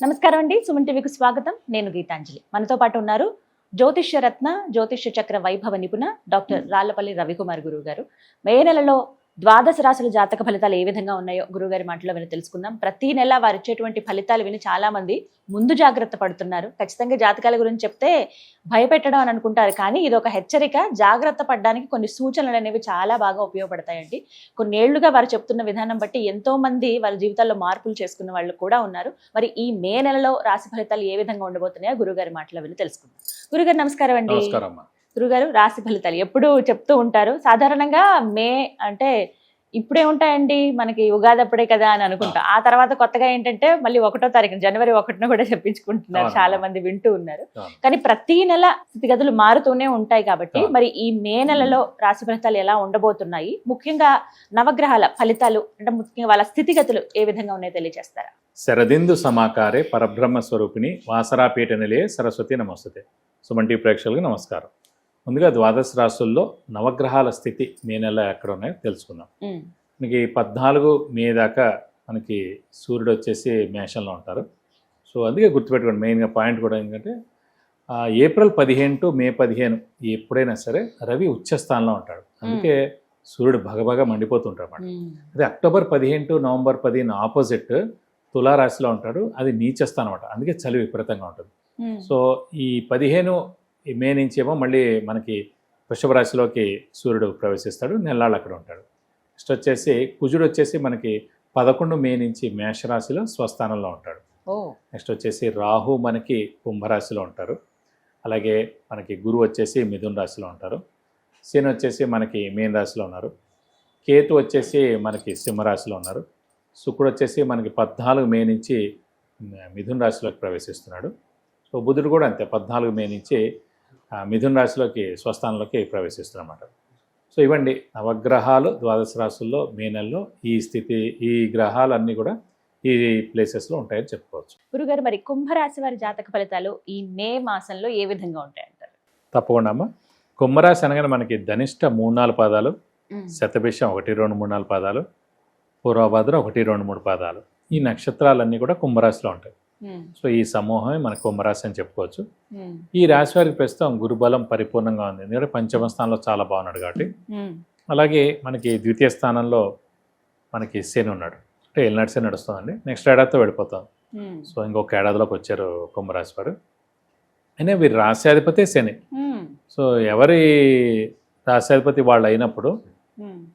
నమస్కారం అండి. సుమన్ టీవీకి స్వాగతం. నేను గీతాంజలి. మనతో పాటు ఉన్నారు జ్యోతిష్య రత్న, జ్యోతిష్య చక్ర వైభవ నిపుణ డాక్టర్ రాళ్లపల్లి రవికుమార్ గురువు గారు. మే నెలలో ద్వాదశ రాశుల జాతక ఫలితాలు ఏ విధంగా ఉన్నాయో గురువుగారి మాటలో విని తెలుసుకుందాం. ప్రతి నెల వారు ఇచ్చేటువంటి ఫలితాలు విని చాలా మంది ముందు జాగ్రత్త పడుతున్నారు. ఖచ్చితంగా జాతకాల గురించి చెప్తే భయపెట్టడం అని అనుకుంటారు, కానీ ఇది ఒక హెచ్చరిక. జాగ్రత్త పడడానికి కొన్ని సూచనలు అనేవి చాలా బాగా ఉపయోగపడతాయండి. కొన్నేళ్లుగా వారు చెప్తున్న విధానం బట్టి ఎంతో మంది వాళ్ళ జీవితాల్లో మార్పులు చేసుకున్న వాళ్ళు కూడా ఉన్నారు. మరి ఈ మే నెలలో రాశి ఫలితాలు ఏ విధంగా ఉండబోతున్నాయో గురుగారి మాటలో విని తెలుసుకుందాం. గురుగారు నమస్కారం అండి. గురుగారు, రాశి ఫలితాలు ఎప్పుడు చెప్తూ ఉంటారు. సాధారణంగా మే అంటే ఇప్పుడే ఉంటాయండి, మనకి ఉగాది అప్పుడే కదా అని అనుకుంటాం. ఆ తర్వాత కొత్తగా ఏంటంటే మళ్ళీ 1వ తారీఖు జనవరి 1న కూడా చెప్పించుకుంటున్నారు, చాలా మంది వింటూ ఉన్నారు. కానీ ప్రతి నెల స్థితిగతులు మారుతూనే ఉంటాయి కాబట్టి మరి ఈ మే నెలలో రాశి ఫలితాలు ఎలా ఉండబోతున్నాయి, ముఖ్యంగా నవగ్రహాల ఫలితాలు అంటే ముఖ్యంగా వాళ్ళ స్థితిగతులు ఏ విధంగా ఉన్నాయో తెలియజేస్తారా? శరదిందు సమాకారే పరబ్రహ్మ స్వరూపిణి వాసరాపీఠ నిలయే సరస్వతి నమస్తే. సుమన్ టీవీ ప్రేక్షకులకు నమస్కారం. ముందుగా ద్వాదశ రాశుల్లో నవగ్రహాల స్థితి మే నెల ఎక్కడ ఉన్నాయో తెలుసుకుందాం. మనకి 14 మే దాకా మనకి సూర్యుడు వచ్చేసి మేషంలో ఉంటారు. సో అందుకే గుర్తుపెట్టుకోండి, మెయిన్గా పాయింట్ కూడా ఏంటంటే ఏప్రిల్ 15 టు మే 15 ఎప్పుడైనా సరే రవి ఉచ్చస్థానంలో ఉంటాడు. అందుకే సూర్యుడు భగభగా మండిపోతుంటాడు అన్నమాట. అదే అక్టోబర్ 15 టు నవంబర్ 15 ఆపోజిట్ తులారాశిలో ఉంటాడు, అది నీచస్థానం అనమాట. అందుకే చలి విపరీతంగా ఉంటుంది. సో ఈ 15 మే నుంచి ఏమో మళ్ళీ మనకి వృషభ రాశిలోకి సూర్యుడు ప్రవేశిస్తాడు, నెల్లాళ్ళు అక్కడ ఉంటాడు. నెక్స్ట్ వచ్చేసి కుజుడు వచ్చేసి మనకి 11 మే నుంచి మేషరాశిలో స్వస్థానంలో ఉంటాడు. నెక్స్ట్ వచ్చేసి రాహు మనకి కుంభరాశిలో ఉంటారు. అలాగే మనకి గురువు వచ్చేసి మిథున రాశిలో ఉంటారు. శని వచ్చేసి మనకి మీన రాశిలో ఉన్నారు. కేతు వచ్చేసి మనకి సింహరాశిలో ఉన్నారు. శుక్రుడు వచ్చేసి మనకి 14 మే నుంచి మిథున రాశిలోకి ప్రవేశిస్తున్నాడు. సో బుధుడు కూడా అంతే, 14 మే నుంచి మిథున రాశిలోకి స్వస్థానంలోకి ప్రవేశిస్తున్నమాట. సో ఇవ్వండి నవగ్రహాలు ద్వాదశ రాశుల్లో మే నెలలో ఈ స్థితి, ఈ గ్రహాలన్నీ కూడా ఈ ప్లేసెస్లో ఉంటాయని చెప్పుకోవచ్చు. గురుగారు, మరి కుంభరాశి వారి జాతక ఫలితాలు ఈ మే మాసంలో ఏ విధంగా ఉంటాయంటారు? తప్పకుండా అమ్మ. కుంభరాశి అనగానే మనకి ధనిష్ట 3-4 పాదాలు, శతభిషం 1, 2, 3, 4 పాదాలు, పూర్వభద్ర 1, 2, 3 పాదాలు. ఈ నక్షత్రాలన్నీ కూడా కుంభరాశిలో ఉంటాయి. సో ఈ సమూహమే మన కుంభరాశి అని చెప్పుకోవచ్చు. ఈ రాశి వారికి ప్రస్తుతం గురుబలం పరిపూర్ణంగా ఉంది, ఎందుకంటే పంచమ స్థానంలో చాలా బాగున్నాడు కాబట్టి. అలాగే మనకి ద్వితీయ స్థానంలో మనకి శని ఉన్నాడు, అంటే ఏలినాటి శని నడుస్తుందండి. నెక్స్ట్ ఏడాదితో వెళ్ళిపోతాం. సో ఇంకొక ఏడాదిలోకి వచ్చారు కుంభరాశి వారు. అయినా వీరి రాశ్యాధిపతి శని. సో ఎవరి రాశ్యాధిపతి వాళ్ళు అయినప్పుడు,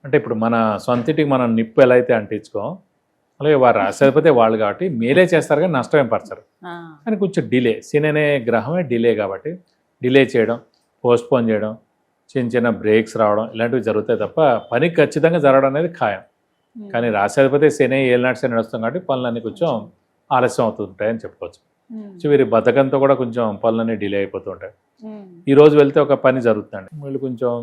అంటే ఇప్పుడు మన సొంతింటికి మనం నిప్పు ఎలా అయితే అంటించుకోం, అలాగే వారు రాశ్యాధిపతి వాళ్ళు కాబట్టి మేలే చేస్తారు కానీ నష్టం ఏం పరచరు. కానీ కొంచెం డిలే, శని అనే గ్రహమే డిలే కాబట్టి డిలే చేయడం, పోస్ట్పోన్ చేయడం, చిన్న చిన్న బ్రేక్స్ రావడం ఇలాంటివి జరుగుతాయి తప్ప పని ఖచ్చితంగా జరగడం అనేది ఖాయం. కానీ రాశ్యాధిపతి శని ఏలినాటి శని నడుస్తాం కాబట్టి పనులన్నీ కొంచెం ఆలస్యం అవుతుంటాయని చెప్పుకోవచ్చు. సో వీరి బద్ధకంతో కూడా కొంచెం పనులన్నీ డిలే అయిపోతుంటాయి. ఈరోజు వెళ్తే ఒక పని జరుగుతుందండి, వీళ్ళు కొంచెం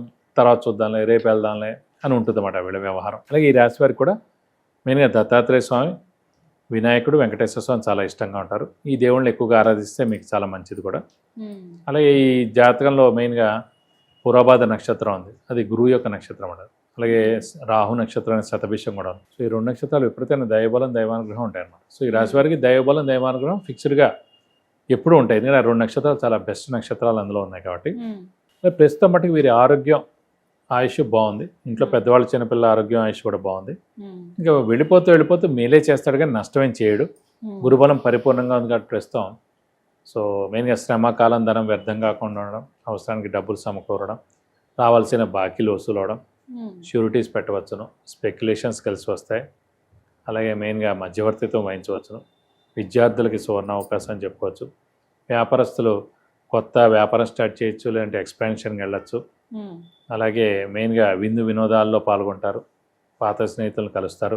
తర్వాత చూద్దాంలే, రేపు వెళ్దాంలే అని ఉంటుంది అన్నమాట వీళ్ళ వ్యవహారం. అలాగే ఈ రాశి వారికి కూడా మెయిన్గా దత్తాత్రేయ స్వామి, వినాయకుడు, వెంకటేశ్వర స్వామి చాలా ఇష్టంగా ఉంటారు. ఈ దేవుళ్ళని ఎక్కువగా ఆరాధిస్తే మీకు చాలా మంచిది కూడా. అలాగే ఈ జాతకంలో మెయిన్గా పూర్వభాద్ర నక్షత్రం ఉంది, అది గురువు యొక్క నక్షత్రం అన్నది. అలాగే రాహు నక్షత్రం, శతభిషం కూడా ఉంది. సో ఈ 2 నక్షత్రాలు విపరీతమైన దైవబలం, దైవానుగ్రహం ఉంటాయి అన్నమాట. సో ఈ రాశి వారికి దైవబలం, దైవానుగ్రహం ఫిక్స్డ్గా ఎప్పుడూ ఉంటాయి, ఎందుకంటే ఆ 2 నక్షత్రాలు చాలా బెస్ట్ నక్షత్రాలు అందులో ఉన్నాయి కాబట్టి. ప్రస్తుతం మటుకు వీరి ఆరోగ్యం, ఆయుష్ బాగుంది. ఇంట్లో పెద్దవాళ్ళు, చిన్నపిల్ల ఆరోగ్యం, ఆయుష్ కూడా బాగుంది. ఇంకా వెళ్ళిపోతూ మేలే చేస్తాడు కానీ నష్టమేం చేయడు. గురుబలం పరిపూర్ణంగా ఉంది కాబట్టి ప్రస్తుతం. సో మెయిన్గా శ్రమ, కాలం, ధనం వ్యర్థం కాకుండా ఉండడం, అవసరానికి డబ్బులు సమకూరడం, రావాల్సిన బాకీలు వసూలవడం, షూరిటీస్ పెట్టవచ్చును, స్పెక్యులేషన్స్ కలిసి వస్తాయి. అలాగే మెయిన్గా మధ్యవర్తిత్వం వహించవచ్చును. విద్యార్థులకి సువర్ణ అవకాశం అని చెప్పుకోవచ్చు. వ్యాపారస్తులు కొత్త వ్యాపారం స్టార్ట్ చేయొచ్చు, లేదంటే ఎక్స్పాన్షన్కి వెళ్ళచ్చు. అలాగే మెయిన్గా విందు వినోదాల్లో పాల్గొంటారు, పాత స్నేహితులను కలుస్తారు,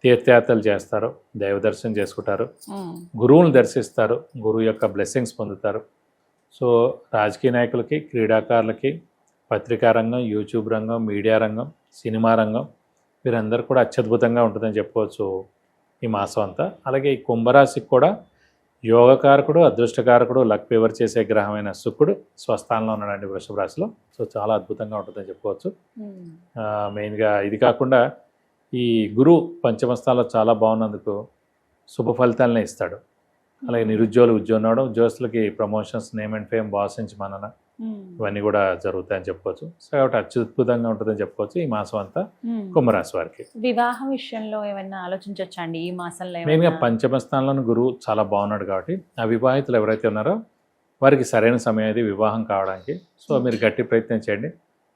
తీర్థయాత్రలు చేస్తారు, దైవ దర్శనం చేసుకుంటారు, గురువులను దర్శిస్తారు, గురువు యొక్క బ్లెస్సింగ్స్ పొందుతారు. సో రాజకీయ నాయకులకి, క్రీడాకారులకి, పత్రికా రంగం, యూట్యూబ్ రంగం, మీడియా రంగం, సినిమా రంగం, వీరందరూ కూడా అత్యద్భుతంగా ఉంటుందని చెప్పుకోవచ్చు ఈ మాసం అంతా. అలాగే ఈ కుంభరాశికి కూడా యోగకారకుడు, అదృష్టకారకుడు, లక్ ఫేవర్ చేసే గ్రహమైన శుక్రుడు స్వస్థానంలో ఉన్నాడండి వృషభ రాశిలో. సో చాలా అద్భుతంగా ఉంటుందని చెప్పుకోవచ్చు. మెయిన్గా ఇది కాకుండా ఈ గురువు పంచమ స్థానంలో చాలా బాగున్నందుకు శుభ ఫలితాలనే ఇస్తాడు. అలాగే నిరుద్యోగులు ఉద్యోగం రావడం, ఉద్యోగస్తులకి promotions, name and fame, boss నుంచి మనన, ఇవన్నీ కూడా జరుగుతాయని చెప్పుకోవచ్చు. సో కాబట్టి అత్యద్భుతంగా ఉంటుందని చెప్పుకోవచ్చు ఈ మాసం అంతా కుంభరాశి వారికి. వివాహం విషయంలో ఏమైనా ఆలోచించవచ్చా అండి ఈ మాసంలో? మెయిన్గా పంచమ స్థానంలోని గురువు చాలా బాగున్నాడు కాబట్టి అవివాహితులు ఎవరైతే ఉన్నారో వారికి సరైన సమయం ఇది వివాహం కావడానికి. సో మీరు గట్టి ప్రయత్నం చేయండి,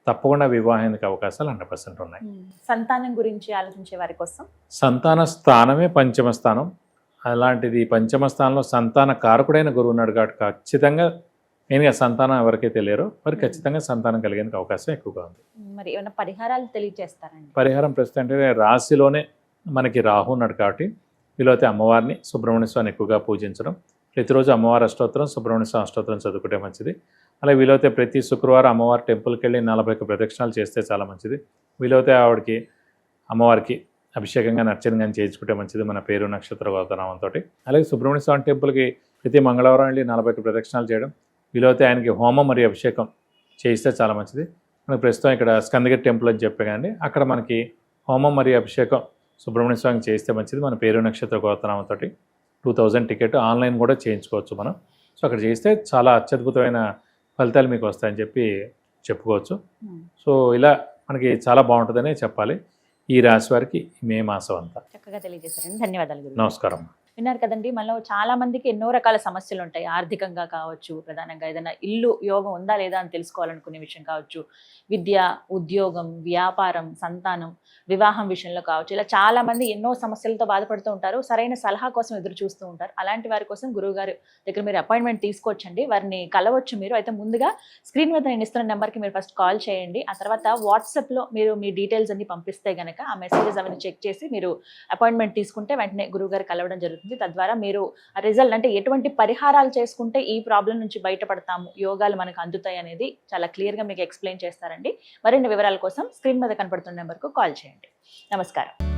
తప్పకుండా వివాహానికి అవకాశాలు 100% ఉన్నాయి. సంతానం గురించి ఆలోచించే వారి కోసం సంతాన స్థానమే పంచమ స్థానం. అలాంటిది పంచమ స్థానంలో సంతాన కారకుడైన గురువు ఉన్నాడు కాబట్టి ఖచ్చితంగా మెయిన్గా సంతానం ఎవరికైతే లేరో వారికి ఖచ్చితంగా సంతానం కలిగేందుకు అవకాశం ఎక్కువగా ఉంది. మరి ఏమైనా పరిహారాలు తెలియజేస్తారండి? పరిహారం ప్రస్తుతం అంటే రాశిలోనే మనకి రాహు ఉన్నాడు కాబట్టి వీలైతే అమ్మవారిని, సుబ్రహ్మణ్య స్వామిని ఎక్కువగా పూజించడం, ప్రతిరోజు అమ్మవారి అష్టోత్తరం, సుబ్రహ్మణ్య స్వామి అష్టోత్తరం చదువుకుంటే మంచిది. అలాగే వీలైతే ప్రతి శుక్రవారం అమ్మవారి టెంపుల్కి వెళ్ళి 41 ప్రదక్షిణాలు చేస్తే చాలా మంచిది. వీలైతే ఆవిడకి అమ్మవారికి అభిషేకంగా అర్చనగా చేయించుకుంటే మంచిది మన పేరు నక్షత్ర గోత్రనామంతో. అలాగే సుబ్రహ్మణ్య స్వామి టెంపుల్కి ప్రతి మంగళవారం వెళ్ళి 41 ప్రదక్షిణాలు చేయడం, వీలైతే ఆయనకి హోమం మరియు అభిషేకం చేయిస్తే చాలా మంచిది. మనకి ప్రస్తుతం ఇక్కడ స్కందగిరి టెంపుల్ అని చెప్పే కానీ అక్కడ మనకి హోమం మరియు అభిషేకం సుబ్రహ్మణ్య స్వామికి చేయిస్తే మంచిది మన పేరు నక్షత్ర గోత్రనామంతో. 2000 టికెట్ ఆన్లైన్ కూడా చేయించుకోవచ్చు మనం. సో అక్కడ చేస్తే చాలా అత్యద్భుతమైన ఫలితాలు మీకు వస్తాయని చెప్పుకోవచ్చు. సో ఇలా మనకి చాలా బాగుంటుందనే చెప్పాలి ఈ రాశి వారికి మే మాసం అంతా. చక్కగా తెలియజేశారండి, ధన్యవాదాలు గురువు. నమస్కారం. విన్నారు కదండి, మనలో చాలా మందికి ఎన్నో రకాల సమస్యలు ఉంటాయి. ఆర్థికంగా కావచ్చు, ప్రధానంగా ఏదైనా ఇల్లు యోగం ఉందా లేదా అని తెలుసుకోవాలనుకునే విషయం కావచ్చు, విద్య, ఉద్యోగం, వ్యాపారం, సంతానం, వివాహం విషయంలో కావచ్చు, ఇలా చాలా మంది ఎన్నో సమస్యలతో బాధపడుతూ ఉంటారు. సరైన సలహా కోసం ఎదురు చూస్తూ ఉంటారు. అలాంటి వారి కోసం గురువుగారు దగ్గర మీరు అపాయింట్మెంట్ తీసుకోవచ్చండి, వారిని కలవచ్చు మీరు. అయితే ముందుగా స్క్రీన్ మీద నేను ఇస్తున్న నెంబర్కి మీరు ఫస్ట్ కాల్ చేయండి. ఆ తర్వాత వాట్సాప్లో మీరు మీ డీటెయిల్స్ అన్ని పంపిస్తే కనుక ఆ మెసేజెస్ అవన్నీ చెక్ చేసి మీరు అపాయింట్మెంట్ తీసుకుంటే వెంటనే గురువుగారు కలవడం జరుగుతుంది. తద్వారా మీరు రిజల్ట్ అంటే ఎటువంటి పరిహారాలు చేసుకుంటే ఈ ప్రాబ్లం నుంచి బయటపడతాము, యోగాలు మనకు అందుతాయి అనేది చాలా క్లియర్గా మీకు ఎక్స్ప్లెయిన్ చేస్తారండి. మరిన్ని వివరాల కోసం స్క్రీన్ మీద కనపడుతున్న నెంబర్కు కాల్ చేయండి. నమస్కారం.